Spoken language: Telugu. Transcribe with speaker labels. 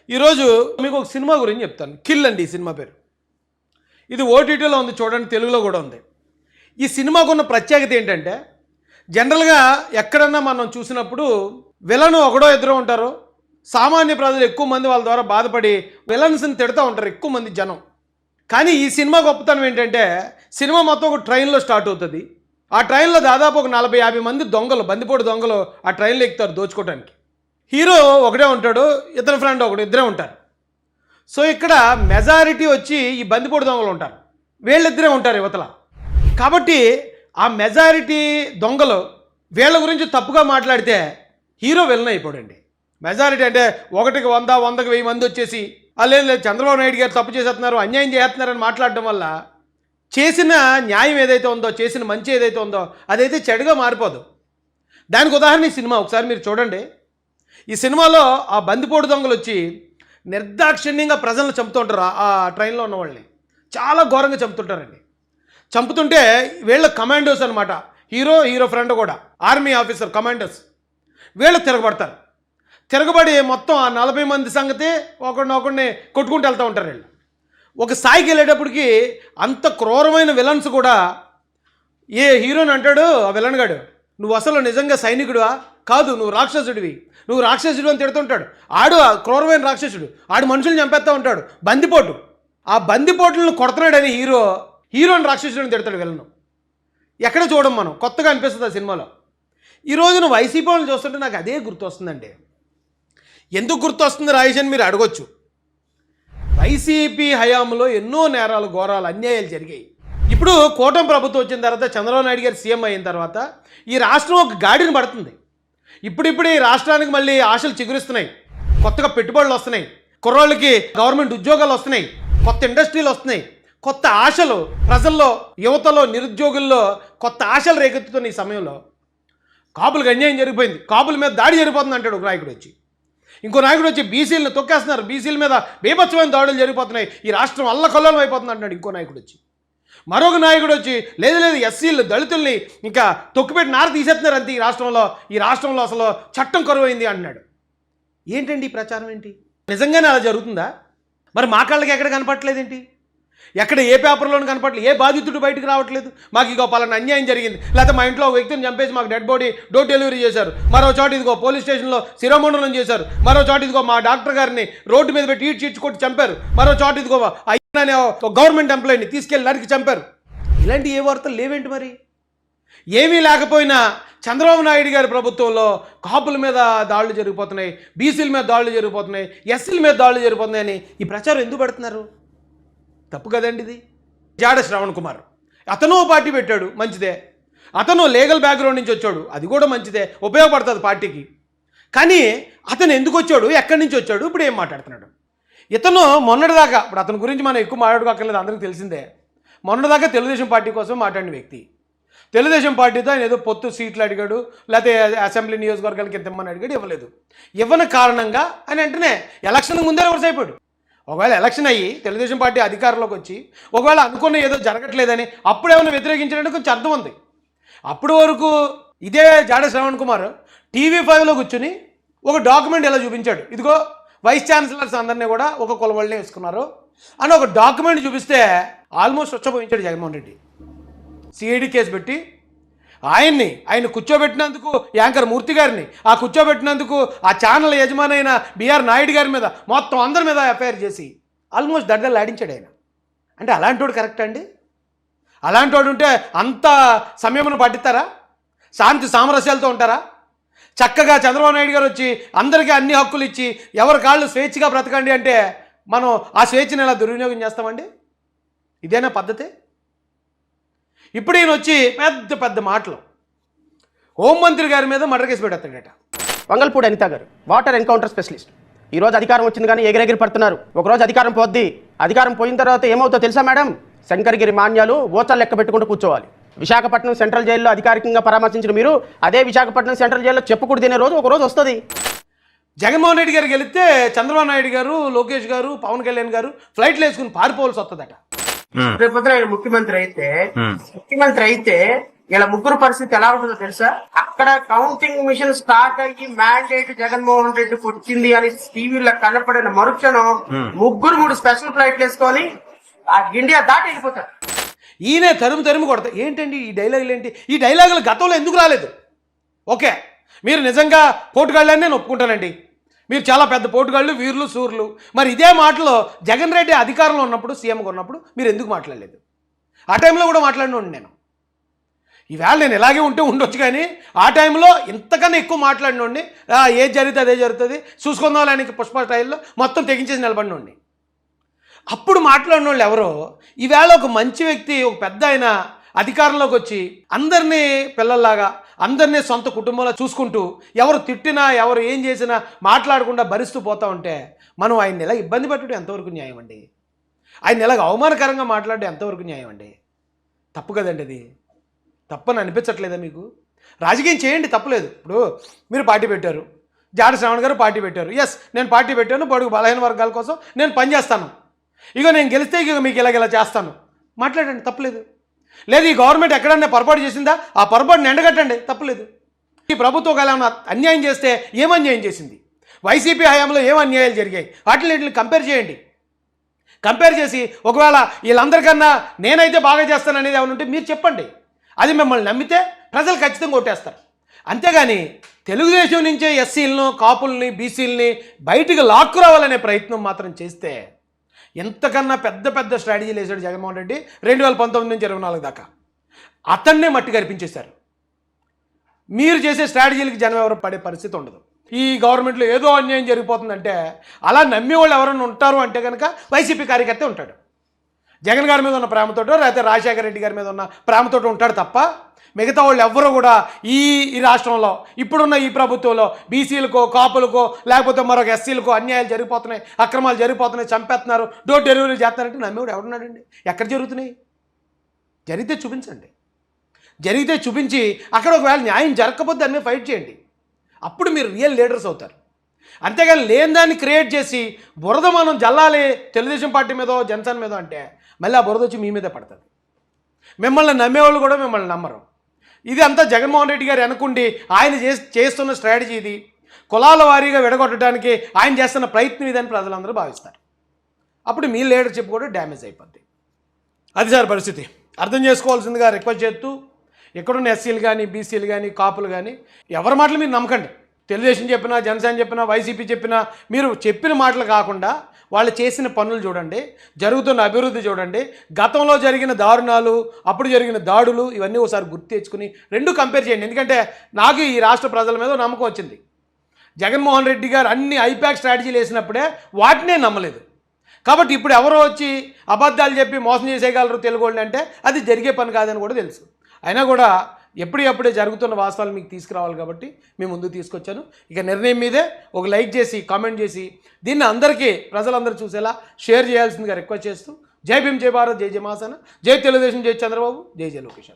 Speaker 1: ఈరోజు మీకు ఒక సినిమా గురించి చెప్తాను. కిల్ అండి ఈ సినిమా పేరు. ఇది ఓటీటీలో ఉంది, చూడండి, తెలుగులో కూడా ఉంది. ఈ సినిమాకు ఉన్న ప్రత్యేకత ఏంటంటే, జనరల్గా ఎక్కడన్నా మనం చూసినప్పుడు విలన్ ఒకడో ఇద్దరు ఉంటారు. సామాన్య ప్రజలు ఎక్కువ మంది వాళ్ళ ద్వారా బాధపడి విలన్స్ని తిడుతూ ఉంటారు ఎక్కువ మంది జనం. కానీ ఈ సినిమా గొప్పతనం ఏంటంటే, సినిమా మొత్తం ఒక ట్రైన్లో స్టార్ట్ అవుతుంది. ఆ ట్రైన్లో దాదాపు ఒక 40-50 మంది దొంగలు, బందిపోటు దొంగలు ఆ ట్రైన్లో ఎక్కుతారు దోచుకోవడానికి. హీరో ఒకడే ఉంటాడు, ఇద్దరు ఫ్రెండ్ ఒకడు, ఇద్దరే ఉంటారు. సో ఇక్కడ మెజారిటీ వచ్చి ఈ బందిపోటు దొంగలు ఉంటారు, వీళ్ళిద్దరే ఉంటారు యువతల. కాబట్టి ఆ మెజారిటీ దొంగలు వీళ్ళ గురించి తప్పుగా మాట్లాడితే హీరో విలన్ అయిపోడండి. మెజారిటీ అంటే 1కి 100, 100కి 1000 మంది వచ్చేసి లేదు చంద్రబాబు నాయుడు గారు తప్పు చేస్తున్నారు, అన్యాయం చేస్తున్నారని మాట్లాడడం వల్ల చేసిన న్యాయం ఏదైతే ఉందో, చేసిన మంచి ఏదైతే ఉందో అదైతే చెడుగా మారిపోదు. దానికి ఉదాహరణ ఈ సినిమా ఒకసారి మీరు చూడండి. ఈ సినిమాలో ఆ బందిపోటు దొంగలు వచ్చి నిర్దాక్షిణ్యంగా ప్రజలను చంపుతూ ఉంటారు. ఆ ట్రైన్లో ఉన్న వాళ్ళని చాలా ఘోరంగా చంపుతుంటారండి. చంపుతుంటే వీళ్ళ కమాండోస్ అనమాట, హీరో ఫ్రెండ్ కూడా ఆర్మీ ఆఫీసర్ కమాండోస్. వీళ్ళు తిరగబడతారు. తిరగబడి మొత్తం ఆ 40 మంది సంగతి ఒకడిని కొట్టుకుంటూ వెళ్తూ ఉంటారు. వీళ్ళు ఒక స్థాయికి వెళ్ళేటప్పటికి అంత క్రూరమైన విలన్స్ కూడా ఏ హీరోని అంటాడు ఆ విలన్ గాడు, నువ్వు అసలు నిజంగా సైనికుడువా? కాదు, నువ్వు రాక్షసుడివి, నువ్వు రాక్షసుడు అని తిడుతుంటాడు. ఆడు క్రూరమైన రాక్షసుడు, ఆడు మనుషుల్ని చంపేస్తూ ఉంటాడు, బందిపోటు. ఆ బందిపోట్లను కొడుతున్నాడని హీరోని రాక్షసుడిని తిడతాడు విలను. ఎక్కడ చూడం మనం, కొత్తగా అనిపిస్తుంది ఆ సినిమాలో. ఈ రోజున వైసీపీ వాళ్ళని చూస్తుంటే నాకు అదే గుర్తొస్తుందండి. ఎందుకు గుర్తొస్తుంది రాజేష్ అని మీరు అడగొచ్చు. వైసీపీ హయాంలో ఎన్నో నేరాలు, ఘోరాలు, అన్యాయాలు జరిగాయి. ఇప్పుడు కూటమి ప్రభుత్వం వచ్చిన తర్వాత, చంద్రబాబు నాయుడు గారు సీఎం అయిన తర్వాత ఈ రాష్ట్రం ఒక గాడిని పడుతుంది. ఇప్పుడు ఈ రాష్ట్రానికి మళ్ళీ ఆశలు చిగురిస్తున్నాయి, కొత్తగా పెట్టుబడులు వస్తున్నాయి, కుర్రోళ్ళకి గవర్నమెంట్ ఉద్యోగాలు వస్తున్నాయి, కొత్త ఇండస్ట్రీలు వస్తున్నాయి, కొత్త ఆశలు ప్రజల్లో, యువతలో, నిరుద్యోగుల్లో కొత్త ఆశలు రేకెత్తుతున్న ఈ సమయంలో కాపులకు అన్యాయం జరిగిపోయింది, కాపుల మీద దాడి జరిగిపోతుంది అంటాడు ఒక నాయకుడు వచ్చి. ఇంకో నాయకుడు వచ్చి బీసీలను తొక్కేస్తున్నారు, బీసీల మీద బీభత్సమైన దాడులు జరిగిపోతున్నాయి, ఈ రాష్ట్రం అల్లకల్లోలం అయిపోతుంది అంటాడు ఇంకో నాయకుడు వచ్చి. మరొక నాయకుడు వచ్చి లేదు ఎస్సీలు, దళితుల్ని ఇంకా తొక్కిపెట్టి నార తీసేస్తున్నారు అంతే, ఈ రాష్ట్రంలో అసలు చట్టం కరువైంది అంటున్నాడు. ఏంటండి ఈ ప్రచారం ఏంటి? నిజంగానే అలా జరుగుతుందా? మరి మా కళ్ళకి ఎక్కడ కనపట్లేదేంటి? ఎక్కడ ఏ పేపర్లోనూ కనపట్లేదు, ఏ బాధితుడు బయటకు రావట్లేదు. మాకు ఇగో పలానా అన్యాయం జరిగింది, లేకపోతే మా ఇంట్లో ఒక వ్యక్తిని చంపేసి మాకు డెడ్ బాడీ డోర్ డెలివరీ చేశారు, మరో చోట ఇదిగో పోలీస్ స్టేషన్లో శిరోమండలం చేశారు, మరో చోట ఇదిగో మా డాక్టర్ గారిని రోడ్డు మీద పెట్టి ఈడ్చి కొట్టి చంపారు, మరో చోట ఇదిగో అనే గవర్నమెంట్ ఎంప్లాయీని తీసుకెళ్ళి నరికి చంపారు. ఇలాంటి ఏ వార్తలు లేవేంటి? మరి ఏమీ లేకపోయినా చంద్రబాబు నాయుడు గారి ప్రభుత్వంలో కాపుల మీద దాడులు జరిగిపోతున్నాయి, బీసీల మీద దాడులు జరిగిపోతున్నాయి, ఎస్సీల మీద దాడులు జరిగిపోతున్నాయని ఈ ప్రచారం ఎందుకు పెడుతున్నారు? తప్పు కదండి ఇది. జాడ శ్రవణ్ కుమార్, అతను పార్టీ పెట్టాడు, మంచిదే. అతను లీగల్ బ్యాక్గ్రౌండ్ నుంచి వచ్చాడు, అది కూడా మంచిదే, ఉపయోగపడుతుంది పార్టీకి. కానీ అతను ఎందుకు వచ్చాడు, ఎక్కడి నుంచి వచ్చాడు, ఇప్పుడు ఏం మాట్లాడుతున్నాడు? ఇతను మొన్నటిదాకా, ఇప్పుడు అతని గురించి మనం ఎక్కువ మాట్లాడుకోకర్లేదు, అందరికీ తెలిసిందే. మొన్నటిదాకా తెలుగుదేశం పార్టీ కోసం మాట్లాడిన వ్యక్తి. తెలుగుదేశం పార్టీతో ఆయన ఏదో పొత్తు సీట్లు అడిగాడు, లేకపోతే అసెంబ్లీ నియోజకవర్గానికి ఎంత ఇమ్మని అడిగాడు, ఇవ్వలేదు. ఇవ్వని కారణంగా అని వెంటనే ఎలక్షన్ ముందే రివర్స్ అయిపోయాడు. ఒకవేళ ఎలక్షన్ అయ్యి తెలుగుదేశం పార్టీ అధికారంలోకి వచ్చి ఒకవేళ అనుకున్న ఏదో జరగట్లేదని అప్పుడేమైనా వ్యతిరేకించడానికి కొంచెం అర్థం ఉంది. అప్పటి వరకు ఇదే జాడ శ్రవణ్ కుమార్ TV5లో కూర్చుని ఒక డాక్యుమెంట్ ఎలా చూపించాడు, ఇదిగో వైస్ ఛాన్సలర్స్ అందరినీ కూడా ఒక కులవళ్ళనే వేసుకున్నారు అని ఒక డాక్యుమెంట్ చూపిస్తే ఆల్మోస్ట్ వచ్చపోయించాడు జగన్మోహన్ రెడ్డి. సిఐడి కేసు పెట్టి ఆయన కూర్చోబెట్టినందుకు, యాంకర్ మూర్తి గారిని ఆ కూర్చోబెట్టినందుకు ఆ ఛానల్ యజమాని అయిన బిఆర్ నాయుడు గారి మీద మొత్తం అందరి మీద ఎఫ్ఐఆర్ చేసి ఆల్మోస్ట్ దడ్డలు ఆడించాడు ఆయన. అంటే అలాంటి వాడు కరెక్ట్ అండి? అలాంటి వాడు ఉంటే అంత సంయమనం పట్టిస్తారా? శాంతి సామరస్యాలతో ఉంటారా? చక్కగా చంద్రబాబు నాయుడు గారు వచ్చి అందరికీ అన్ని హక్కులు ఇచ్చి ఎవరి కాళ్ళు స్వేచ్ఛగా బ్రతకండి అంటే మనం ఆ స్వేచ్ఛను ఎలా దుర్వినియోగం చేస్తామండి? ఇదేనా పద్ధతి? ఇప్పుడు ఈయన వచ్చి పెద్ద మాటలు, హోంమంత్రి గారి మీద మర్డర్ కేసు పెట్టేస్తాడట.
Speaker 2: వంగల్పూడి అనిత గారు వాటర్ ఎన్కౌంటర్ స్పెషలిస్ట్. ఈరోజు అధికారం వచ్చింది కానీ ఎగిరెగిరి పడుతున్నారు. ఒకరోజు అధికారం పోద్ది, అధికారం పోయిన తర్వాత ఏమవుతుందో తెలుసా మేడం? శంకరగిరి మాన్యాలు ఓచలు లెక్క పెట్టుకుంటూ కూర్చోవాలి. విశాఖపట్నం సెంట్రల్ జైల్లో అధికారికంగా పరామర్శించిన మీరు అదే విశాఖపట్నం సెంట్రల్ జైల్లో చెప్పుకుడు తినే రోజు ఒక రోజు వస్తుంది.
Speaker 3: జగన్మోహన్ రెడ్డి గారికి వెళితే చంద్రబాబు నాయుడు గారు, లోకేష్ గారు, పవన్ కళ్యాణ్ గారు ఫ్లైట్లు వేసుకుని పారిపోవాల్సి వస్తుందట.
Speaker 4: రేపొద్దున ఆయన ముఖ్యమంత్రి అయితే
Speaker 2: ఇలా ముగ్గురు పరిస్థితి ఎలా ఉంటుందో తెలుసా? అక్కడ కౌంటింగ్ మిషన్ స్టార్ట్ అయ్యి మ్యాండేట్ జగన్మోహన్ రెడ్డికి వచ్చింది అని టీవీలో కనపడిన మరుక్షణం ముగ్గురు 3 స్పెషల్ ఫ్లైట్లు వేసుకొని ఆ ఇండియా దాటి వెళ్ళిపోతారు.
Speaker 1: ఈయనే తరుము కొడతా. ఏంటండి ఈ డైలాగులు ఏంటి? ఈ డైలాగులు గతంలో ఎందుకు రాలేదు? ఓకే, మీరు నిజంగా పోటుగాళ్ళని నేను ఒప్పుకుంటానండి. మీరు చాలా పెద్ద పోటుగాళ్ళు, వీరులు, సూర్యులు. మరి ఇదే మాటలో జగన్ రెడ్డి అధికారంలో ఉన్నప్పుడు, సీఎంగా ఉన్నప్పుడు మీరు ఎందుకు మాట్లాడలేదు? ఆ టైంలో కూడా మాట్లాడినోండి నేను. ఈవేళ నేను ఇలాగే ఉంటే ఉండొచ్చు, కానీ ఆ టైంలో ఇంతకన్నా ఎక్కువ మాట్లాడినోండి. ఏది జరిగితే అదే జరుగుతుంది, చూసుకుందాం ఆయనకి పుష్ప స్టైల్లో మొత్తం తెగించేసి నిలబడినోండి. అప్పుడు మాట్లాడిన వాళ్ళు ఎవరో ఈవేళ ఒక మంచి వ్యక్తి, ఒక పెద్ద ఆయన అధికారంలోకి వచ్చి అందరినీ పిల్లల్లాగా, అందరినీ సొంత కుటుంబంలో చూసుకుంటూ, ఎవరు తిట్టినా ఎవరు ఏం చేసినా మాట్లాడకుండా భరిస్తూ పోతా ఉంటే మనం ఆయన ఇలా ఇబ్బంది పెట్టడం ఎంతవరకు న్యాయం అండి? ఆయన ఇలాగ అవమానకరంగా మాట్లాడడం ఎంతవరకు న్యాయం అండి? తప్పు కదండి అది. తప్పని అనిపించట్లేదా మీకు? రాజకీయం చేయండి, తప్పులేదు. ఇప్పుడు మీరు పార్టీ పెట్టారు, జాడ శ్రావణ్ గారు పార్టీ పెట్టారు. ఎస్, నేను పార్టీ పెట్టాను, బడుగు బలహీన వర్గాల కోసం నేను పనిచేస్తాను, ఇక నేను గెలిస్తే ఇక మీకు ఇలా చేస్తాను, మాట్లాడండి, తప్పలేదు. లేదు ఈ గవర్నమెంట్ ఎక్కడన్నా పొరపాటు చేసిందా, ఆ పొరపాటుని ఎండగట్టండి, తప్పలేదు. ఈ ప్రభుత్వం ఒకవేళ అన్యాయం చేస్తే ఏం అన్యాయం చేసింది, వైసీపీ హయాంలో ఏం అన్యాయాలు జరిగాయి, వాటిని కంపేర్ చేయండి. కంపేర్ చేసి ఒకవేళ వీళ్ళందరికన్నా నేనైతే బాగా చేస్తాననేది ఏమైనా ఉంటే మీరు చెప్పండి. అది మిమ్మల్ని నమ్మితే ప్రజలు ఖచ్చితంగా కొట్టేస్తారు. అంతేగాని తెలుగుదేశం నుంచే ఎస్సీలను, కాపుల్ని, బీసీలని బయటికి లాక్కురావాలనే ప్రయత్నం మాత్రం చేస్తే ఎంతకన్నా పెద్ద స్ట్రాటజీలు వేసాడు జగన్మోహన్ రెడ్డి 2019 నుంచి 24 దాకా. అతన్నే మట్టి కనిపించేశారు. మీరు చేసే స్ట్రాటజీలకి జనం ఎవరు పడే పరిస్థితి ఉండదు. ఈ గవర్నమెంట్లో ఏదో అన్యాయం జరిగిపోతుందంటే అలా నమ్మే వాళ్ళు ఎవరైనా ఉంటారు అంటే కనుక వైసీపీ కార్యకర్తే ఉంటాడు. జగన్ గారి మీద ఉన్న ప్రేమతోటో లేకపోతే రాజశేఖర రెడ్డి గారి మీద ఉన్న ప్రేమతోటో ఉంటాడు తప్ప మిగతా వాళ్ళు ఎవ్వరూ కూడా ఈ రాష్ట్రంలో ఇప్పుడున్న ఈ ప్రభుత్వంలో బీసీలకో, కాపులకో, లేకపోతే మరొక ఎస్సీలకో అన్యాయాలు జరిగిపోతున్నాయి, అక్రమాలు జరిగిపోతున్నాయి, చంపేస్తున్నారు, డోర్ డెలివరీ చేస్తున్నారంటే నమ్మేవాడు ఎవడున్నాడండి? ఎక్కడ జరుగుతున్నాయి? జరిగితే చూపించండి. జరిగితే చూపించి అక్కడ ఒకవేళ న్యాయం జరగకపోతే దాన్ని ఫైట్ చేయండి. అప్పుడు మీరు రియల్ లీడర్స్ అవుతారు. అంతేగాని లేని దాన్ని క్రియేట్ చేసి బురద మనం జల్లాలి తెలుగుదేశం పార్టీ మీదో జనసేన మీదో అంటే మళ్ళీ ఆ బురద వచ్చి మీ మీదే పడుతుంది. మిమ్మల్ని నమ్మేవాళ్ళు కూడా మిమ్మల్ని నమ్మరు. ఇది అంతా జగన్మోహన్ రెడ్డి గారు అనుకుండి ఆయన చేస్తున్న స్ట్రాటజీ ఇది. కులాల వారీగా విడగొట్టడానికి ఆయన చేస్తున్న ప్రయత్నం ఇదని ప్రజలందరూ భావిస్తారు. అప్పుడు మీ లీడర్షిప్ కూడా డ్యామేజ్ అయిపోద్ది. అది సార్ పరిస్థితి. అర్థం చేసుకోవాల్సిందిగా రిక్వెస్ట్ చేస్తూ ఎక్కడున్న ఎస్సీలు కానీ, బీసీలు కానీ, కాపులు కానీ ఎవరి మాటలు మీరు నమ్మకండి. తెలుగుదేశం చెప్పినా, జనసేన చెప్పినా, వైసీపీ చెప్పినా మీరు చెప్పిన మాటలు కాకుండా వాళ్ళు చేసిన పనులు చూడండి, జరుగుతున్న అభివృద్ధి చూడండి, గతంలో జరిగిన దారుణాలు, అప్పుడు జరిగిన దాడులు ఇవన్నీ ఒకసారి గుర్తు తెచ్చుకుని రెండు కంపేర్ చేయండి. ఎందుకంటే నాకు ఈ రాష్ట్ర ప్రజల మీద నమ్మకం వచ్చింది. జగన్మోహన్ రెడ్డి గారు అన్ని ఐపాక్ స్ట్రాటజీలు వేసినప్పుడే వాటినే నమ్మలేదు. కాబట్టి ఇప్పుడు ఎవరో వచ్చి అబద్ధాలు చెప్పి మోసం చేసేయగలరు తెలుగు వాళ్ళు అంటే అది జరిగే పని కాదని కూడా తెలుసు. అయినా కూడా ఎప్పుడప్పుడే జరుగుతున్న వాస్తవాలు మీకు తీసుకురావాలి కాబట్టి మేము ముందుకు తీసుకొచ్చాను. ఇక నిర్ణయం మీదే ఒక లైక్ చేసి, కామెంట్ చేసి దీన్ని అందరికీ ప్రజలందరూ చూసేలా షేర్ చేయాల్సిందిగా రిక్వెస్ట్ చేస్తూ జై భీమ్, జై భారత్, జై జై మహాసేన, జై తెలుగుదేశం, జై చంద్రబాబు, జై జై లోకేష్.